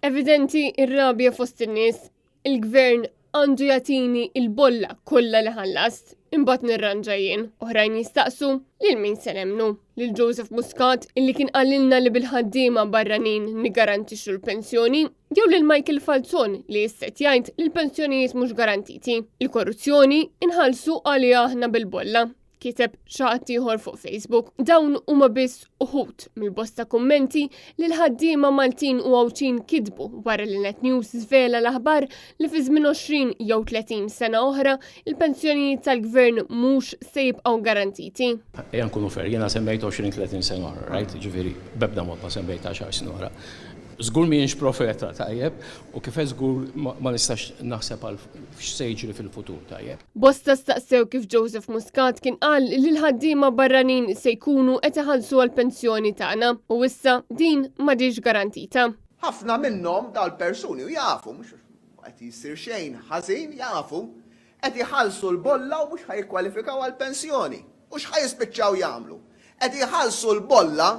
Evidenti ir-rabja fost in-nies. Il-gvern għandu jagħtini il-bolla kollha li ħallast. Imbagħad nirranġa jien. Oħrajn jistaqsu lil min se nemnu. Lil Joseph Muscat illi kien qalilna li bil-ħaddiema barranin nigarantixxu l-pensjoni, jew lil Michael Falzon li jisset jgħid li l-pensjonijiet mhux garantiti. Il-korruzzjoni inħallsu għaliha aħna bil-bolla. Kiteb xaħat ieħor fuq Facebook. Dawn huma biss uħud mill-bosta kummenti li l-ħaddiema Maltin u Għawċin kidbu wara li Net News żvela l-aħbar li fi żmien 20 jew 30 sena oħra il-pensjonijiet tal-gvern mhux se jibqgħu garantiti. Ejja nkunu fer, jiena semmejt 20-30 sena oħra, right? Ġifieri b'ebda mod ma semmejt 10 sena oħra. Żgur m'iniex profeta tajjeb u kif żgur ma nistax naħseb għal x'se jiġri fil-futur tajjeb. Bosta staqsew kif Joseph Muscat kien qal li l-ħaddiema barranin se jkunu qed iħallsu għall-pensjoni tagħna u issa din m'għadix garantita. Ħafna minnhom dal-persuni u jafu mhux qed jissir xejn ħażin jafu qed iħallsu l-bolla u mhux ħajkwalifikaw għall-pensjoni. U x'ħajispiċċaw jagħmlu? Qed iħallsu l-bolla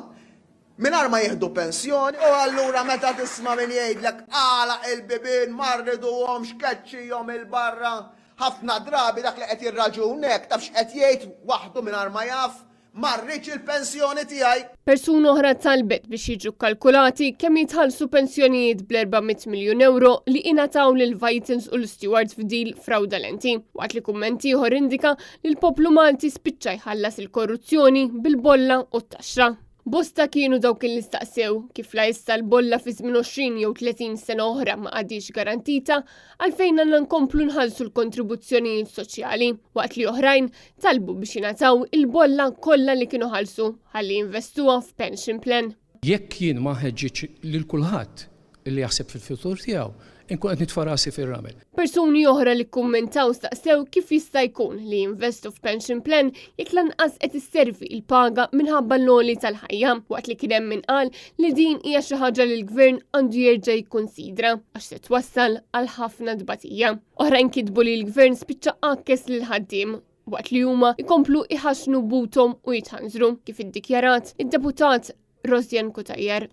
minar ma jieħdu pensjoni u allura meta tisma' min jgħidlek għalaq il-bibien marriduhom xkeċċihom il-barra ħafna drabi dak li qed jirraġunek taf x'qed jgħid waħdu minar ma jaf marriċ il-pensjoni tiegħi. Persuna oħra talbet biex jiġu kalkulati kemm jitħallsu pensjonijiet bl-400 miljun euro li ingħataw lil Vitens u l-Stewards f'dil fraudolenti. Waqt li kumment ieħor indika li l-poplu Malti spiċċa jħallas il-korruzzjoni bil-bolla u t-taxxa. Bosta kienu dawk li staqsew kif la issa l-bolla fi żmien 20 jew 30 sena oħra ma għadix garantita għalfejn għandna nkomplu nħallsu l-kontribuzzjonijiet soċjali waqt li oħrajn talbu biex jingħataw il-bolla kollha li kienu ħallsu ħalli jinvestuha f'pension plan. Jekk jien ma ħeġġitx lil kulħadd illi jaħseb fil-futur tiegħu, inkun qed nitfa' rasi fir-ramel. Persuni oħra li kummentaw staqsew kif jista' jkun li jinvestu f'pension plan jekk lanqas qed isservi l-paga minħabba l-loli tal-ħajja waqt li kien hemm min qal li din hija xi ħaġa li l-gvern għandu jerġa' jikkunsidra għax se twassal għal ħafna dbatija. Oħrajn kitbu li l-gvern spiċċa qakkes lil ħaddiem waqt li huma jkomplu iħaxnu butom u jitħanżru kif iddikjarat id-deputat Rosjan Kutajjar.